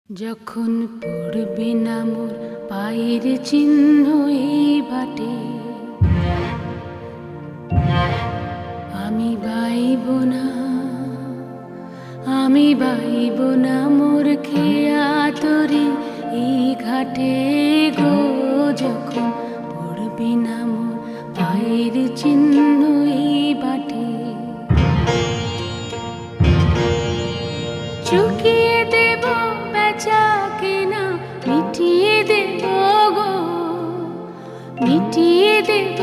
যখন পড়বে না মোর পায়ের চিহ্ন এই বাটে, আমি বাইব না, আমি বাইব না মোর খেয়া তরি এই ঘাটে গো। যখন পড়বে না মোর পায়ের চিহ্ন এই বাটে, চুকিয়ে দেব বেচা কেনা, মিটিয়ে দেব গো, মিটিয়ে দেব